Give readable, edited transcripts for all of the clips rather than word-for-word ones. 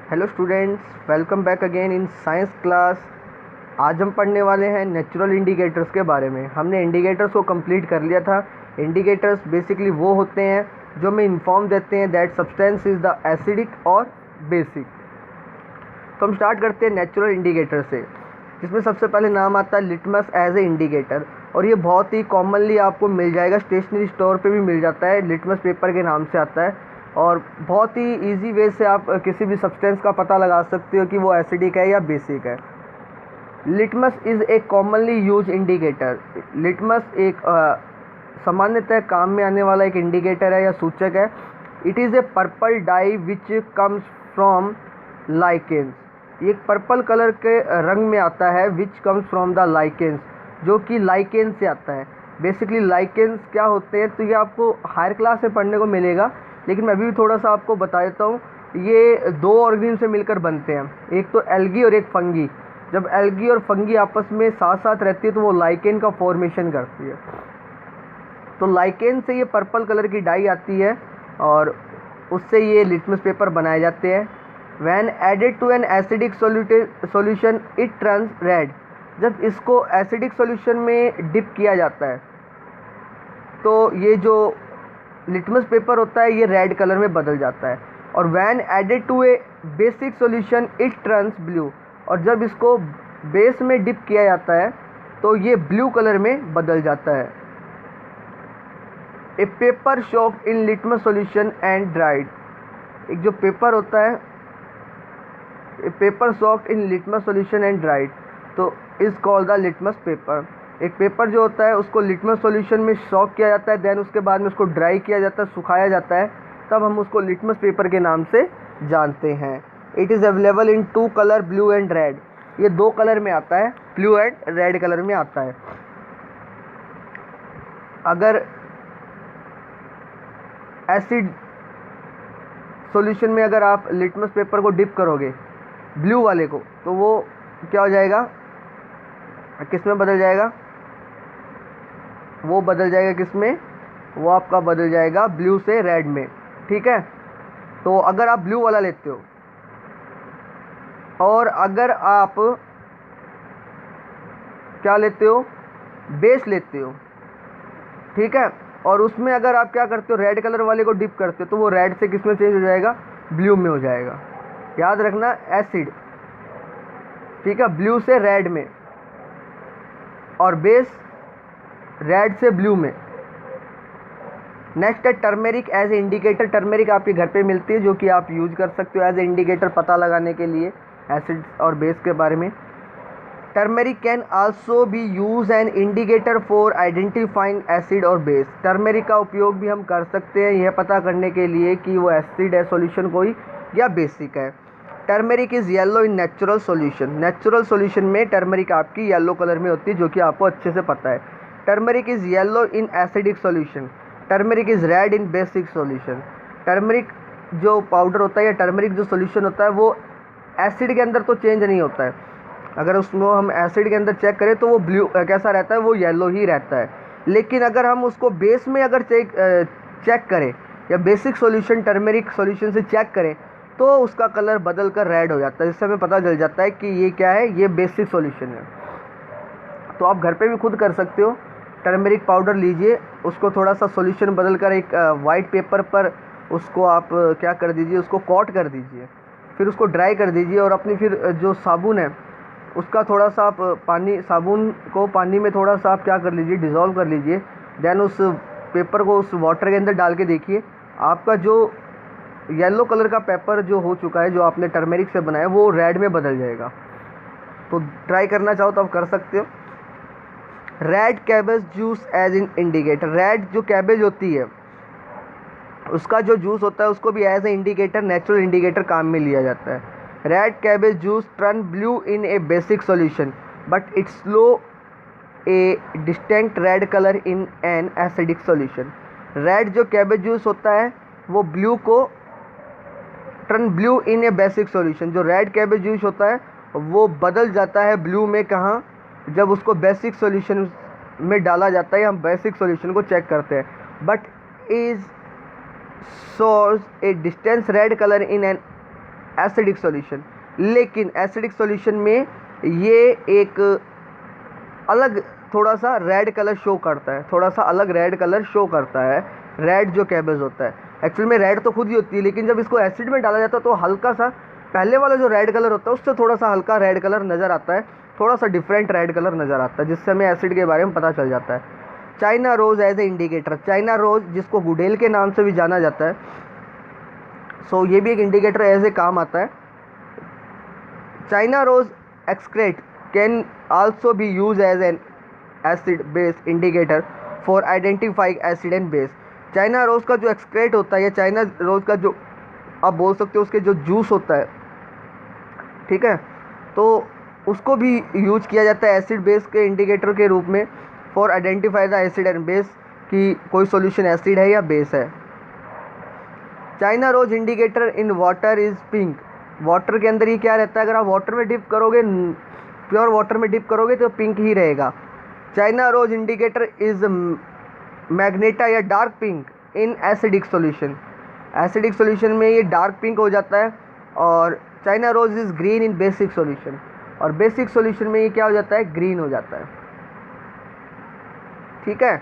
Hello students, welcome back again in science class. आज हम पढ़ने वाले हैं नेचुरल इंडिकेटर्स के बारे में। हमने इंडिकेटर्स को कंप्लीट कर लिया था। इंडिकेटर्स बेसिकली वो होते हैं जो हमें इन्फॉर्म देते हैं that substance is the acidic और बेसिक। तो हम स्टार्ट करते हैं नेचुरल इंडिकेटर से, जिसमें सबसे पहले नाम आता है लिटमस एज ए इंडिकेटर। और ये बहुत ही कॉमनली आपको मिल जाएगा, स्टेशनरी स्टोर पे भी मिल जाता है, लिटमस पेपर के नाम से आता है। और बहुत ही इजी वे से आप किसी भी सब्सटेंस का पता लगा सकते हो कि वो एसिडिक है या बेसिक है। Litmus is a commonly use indicator. Litmus एक सामान्यतः काम में आने वाला एक इंडिकेटर है या सूचक है। It is a purple dye which comes from lichens. ये एक पर्पल कलर के रंग में आता है, which comes from the lichens, जो कि लाइकेंस से आता है। बेसिकली लाइकेंस क्या होते हैं, तो ये आपको हायर क्लास में पढ़ने को मिलेगा, लेकिन मैं अभी भी थोड़ा सा आपको बता देता हूँ। ये दो ऑर्गेनिज्म से मिलकर बनते हैं, एक तो एल्गी और एक फंगी। जब एल्गी और फंगी आपस में साथ साथ रहती है तो वो लाइकेन का फॉर्मेशन करती है। तो लाइकेन से ये पर्पल कलर की डाई आती है और उससे ये लिटमस पेपर बनाए जाते हैं। When added to an acidic solution it turns red। जब इसको एसिडिक सॉल्यूशन में डिप किया जाता है तो ये जो लिटमस पेपर होता है ये रेड कलर में बदल जाता है। और when added to a basic solution it turns blue। और जब इसको बेस में डिप किया जाता है तो ये ब्लू कलर में बदल जाता है। A paper soaked in litmus solution and dried. एक जो पेपर होता है, paper soaked in litmus solution and dried, तो is called the litmus paper. एक पेपर जो होता है उसको लिटमस सॉल्यूशन में सॉक किया जाता है, देन उसके बाद में उसको ड्राई किया जाता है, सुखाया जाता है, तब हम उसको लिटमस पेपर के नाम से जानते हैं। It is available in two colour, blue and red. ये दो कलर में आता है, ब्लू एंड रेड कलर में आता है। अगर एसिड सॉल्यूशन में अगर आप लिटमस पेपर को डिप करोगे ब्लू वाले को, तो वो क्या हो जाएगा, किस में बदल जाएगा, वो बदल जाएगा किस में, वो आपका बदल जाएगा ब्लू से रेड में। ठीक है, तो अगर आप ब्लू वाला लेते हो और अगर आप क्या लेते हो, बेस लेते हो, ठीक है, और उसमें अगर आप क्या करते हो, रेड कलर वाले को डिप करते हो, तो वो रेड से किस में चेंज हो जाएगा, ब्लू में हो जाएगा। याद रखना, एसिड, ठीक है, ब्लू से रेड में, और बेस रेड से ब्लू में। नेक्स्ट है turmeric as a indicator. Turmeric आपके घर पे मिलती है, जो कि आप यूज कर सकते हो एज ए इंडिकेटर पता लगाने के लिए एसिड और बेस के बारे में। Turmeric can also be use an indicator for identifying acid और बेस। टर्मेरिक का उपयोग भी हम कर सकते हैं यह पता करने के लिए कि वो एसिड है सॉल्यूशन कोई या बेसिक है। Turmeric is yellow in natural solution. Natural solution में टर्मेरिक आपकी येलो कलर में होती है, जो कि आपको अच्छे से पता है। Turmeric is yellow in acidic solution. Turmeric is red in basic solution. Turmeric जो पाउडर होता है या टर्मेरिक जो सॉल्यूशन होता है वो एसिड के अंदर तो चेंज नहीं होता है। अगर उसको हम एसिड के अंदर चेक करें तो वो ब्लू कैसा रहता है, वो येलो ही रहता है। लेकिन अगर हम उसको बेस में अगर चेक करें या बेसिक सॉल्यूशन टर्मेरिक सॉल्यूशन से चेक करें तो उसका कलर बदल कर रेड हो जाता है, जिससे हमें पता चल जाता है कि ये क्या है, ये बेसिक सॉल्यूशन है। तो आप घर पे भी खुद कर सकते हो। टर्मेरिक पाउडर लीजिए, उसको थोड़ा सा सॉल्यूशन बदल कर एक वाइट पेपर पर उसको आप क्या कर दीजिए, उसको कोट कर दीजिए, फिर उसको ड्राई कर दीजिए, और अपनी फिर जो साबुन है उसका थोड़ा सा आप साबुन को पानी में थोड़ा सा आप क्या कर लीजिए, डिज़ोल्व कर लीजिए। देन उस पेपर को उस वाटर के अंदर डाल के देखिए, आपका जो येलो कलर का पेपर जो हो चुका है, जो आपने टर्मेरिक से बनाया, वो रेड में बदल जाएगा। तो ट्राई करना चाहो तो आप कर सकते हो। Red cabbage juice as in indicator. Red जो कैबेज होती है उसका जो जूस होता है उसको भी as a indicator, natural indicator काम में लिया जाता है। Red cabbage juice turn blue in a basic solution but it's slow a distinct red colour in an acidic solution. Red जो कैबेज जूस होता है वो ब्लू को turn blue in a basic solution. जो रेड कैबेज जूस होता है वो बदल जाता है ब्लू में, कहाँ, जब उसको बेसिक सॉल्यूशन में डाला जाता है, हम बेसिक सॉल्यूशन को चेक करते हैं। But is shows a distinct red color in an acidic solution. लेकिन एसिडिक सॉल्यूशन में ये एक अलग थोड़ा सा रेड कलर शो करता है, थोड़ा सा अलग रेड कलर शो करता है, रेड जो कैबेज होता है। एक्चुअल में रेड तो खुद ही होती है, लेकिन जब इसको एसिड में डाला जाता है तो हल्का सा पहले वाला जो रेड कलर होता है उससे थोड़ा सा हल्का रेड कलर नज़र आता है, थोड़ा सा डिफरेंट रेड कलर नज़र आता है, जिससे हमें एसिड के बारे में पता चल जाता है। China rose as a indicator, China rose जिसको गुडेल के नाम से भी जाना जाता है, सो ये भी एक इंडिकेटर एज ए काम आता है। China rose extract can also be use as an acid base indicator for identifying acid and base. China rose का जो एक्सक्रेट होता है या चाइना रोज का जो आप बोल सकते हो उसके जो जूस होता है, ठीक है, तो उसको भी यूज किया जाता है एसिड बेस के इंडिकेटर के रूप में for identify the acid and base, कि कोई सॉल्यूशन एसिड है या बेस है। China rose indicator in water is pink, water के अंदर ही क्या रहता है, अगर आप वाटर में डिप करोगे, प्योर वाटर में डिप करोगे तो पिंक ही रहेगा। China rose indicator is magenta या dark pink in acidic solution, acidic solution में ये डार्क पिंक हो जाता है। और China rose is green in basic solution, और बेसिक सॉल्यूशन में ये क्या हो जाता है, ग्रीन हो जाता है। ठीक है,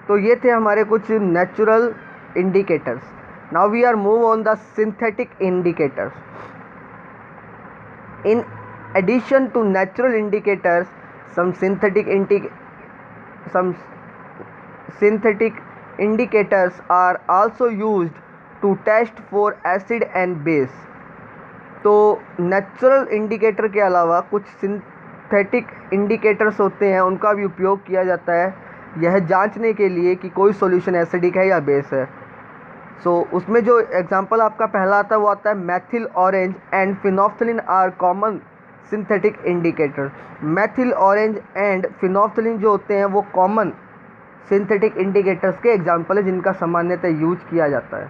तो ये थे हमारे कुछ natural indicators. Now we are move on the synthetic indicators. In addition to natural indicators, some synthetic indicators are also used to test for acid and base। तो नेचुरल इंडिकेटर के अलावा कुछ सिंथेटिक इंडिकेटर्स होते हैं, उनका भी उपयोग किया जाता है यह जांचने के लिए कि कोई सॉल्यूशन एसिडिक है या बेस है। सो उसमें जो एग्जांपल आपका पहला आता है वो आता है methyl orange and phenolphthalein are common synthetic indicator. Methyl orange and phenolphthalein जो होते हैं वो कॉमन सिंथेटिक इंडिकेटर्स के एग्जांपल है जिनका सामान्यतः यूज किया जाता है।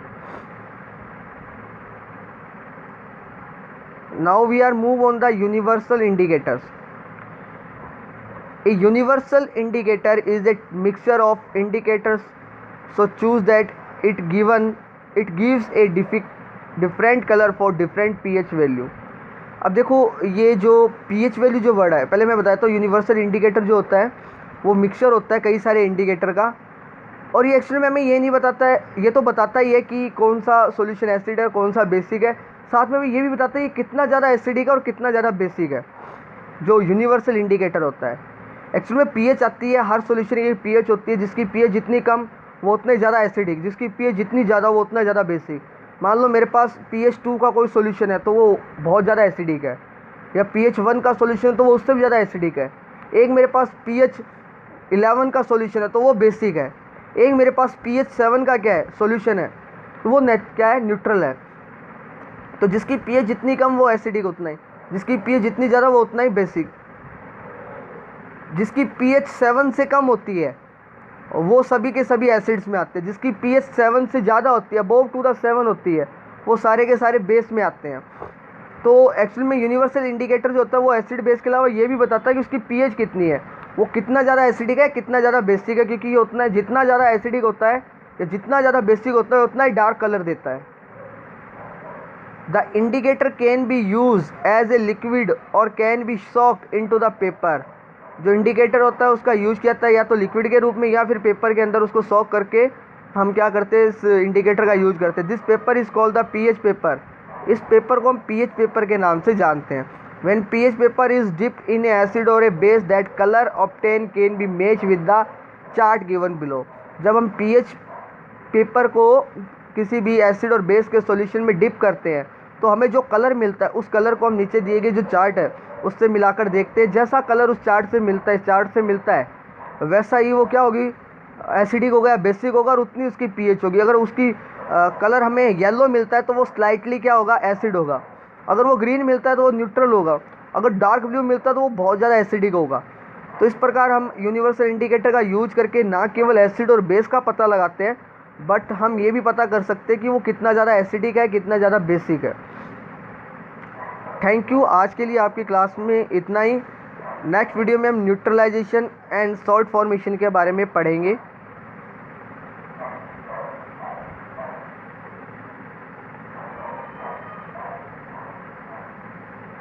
Now we are move on the universal indicators. A universal indicator is a mixture of indicators, so choose that it gives a different color for different pH value. अब देखो ये जो pH वैल्यू जो word है, पहले मैं बताया तो यूनिवर्सल इंडिकेटर जो होता है वो मिक्सचर होता है कई सारे इंडिकेटर का, और ये एक्चुअली में हमें ये नहीं बताता है, ये तो बताता ही है कि कौन सा सॉल्यूशन एसिड है कौन सा बेसिक है, साथ में ये भी बताता है कि कितना ज़्यादा एसिडिक है और कितना ज़्यादा बेसिक है, जो यूनिवर्सल इंडिकेटर होता है। एक्चुअली में pH आती है, हर सॉल्यूशन की pH होती है, जिसकी pH जितनी कम वो उतने ज़्यादा एसिडिक, जिसकी pH जितनी ज़्यादा वो उतना ज़्यादा बेसिक। मान लो मेरे पास pH 2 का कोई सॉल्यूशन है तो वो बहुत ज़्यादा एसिडिक है, या pH 1 का सॉल्यूशन है तो वो उससे भी ज़्यादा एसिडिक है। एक मेरे पास pH 11 का सॉल्यूशन है तो वो बेसिक है, एक मेरे पास pH 7 का क्या है सॉल्यूशन है तो वो क्या है, न्यूट्रल है। तो जिसकी pH जितनी कम वो एसिडिक उतना ही, जिसकी pH जितनी ज़्यादा वो उतना ही बेसिक। जिसकी pH 7 से कम होती है वो सभी के सभी एसिड्स में आते हैं, जिसकी pH 7 से ज़्यादा होती है, अबव टू द 7 होती है, वो सारे के सारे बेस में आते हैं। तो एक्चुअली में यूनिवर्सल इंडिकेटर जो होता है वो एसिड बेस के अलावा ये भी बताता है कि उसकी pH कितनी है, वो कितना ज़्यादा एसिडिक है कितना ज़्यादा बेसिक है, क्योंकि ये उतना जितना ज़्यादा एसिडिक होता है या जितना ज़्यादा बेसिक होता है उतना ही डार्क कलर देता है। The indicator can be use as a liquid or can be soaked into the paper. जो इंडिकेटर होता है उसका यूज किया जाता है या तो लिक्विड के रूप में या फिर पेपर के अंदर उसको सॉक करके हम क्या करते हैं, इस इंडिकेटर का यूज करते हैं। This paper is called the pH paper. इस पेपर को हम पीएच पेपर के नाम से जानते हैं। When pH paper is dipped in acid or a base that colour obtain can be match with the chart given below. जब हम पीएच पेपर को किसी भी एसिड और बेस के सॉल्यूशन में डिप करते हैं तो हमें जो कलर मिलता है उस कलर को हम नीचे दिए गए जो चार्ट है उससे मिलाकर देखते हैं। जैसा कलर उस चार्ट से मिलता है, चार्ट से मिलता है, वैसा ही वो क्या होगी, एसिडिक होगा या बेसिक होगा, और उतनी उसकी पीएच होगी। अगर उसकी कलर हमें येलो मिलता है तो वो स्लाइटली क्या होगा, एसिड होगा। अगर वो ग्रीन मिलता है तो वो न्यूट्रल होगा। अगर डार्क ब्लू मिलता है तो वो बहुत ज़्यादा एसिडिक होगा। तो इस प्रकार हम यूनिवर्सल इंडिकेटर का यूज करके ना केवल एसिड और बेस का पता लगाते हैं, बट हम ये भी पता कर सकते हैं कि वो कितना ज़्यादा एसिडिक है कितना ज़्यादा बेसिक है। Thank you. आज के लिए आपकी क्लास में इतना ही। नेक्स्ट वीडियो में हम न्यूट्रलाइजेशन एंड सॉल्ट फॉर्मेशन के बारे में पढ़ेंगे।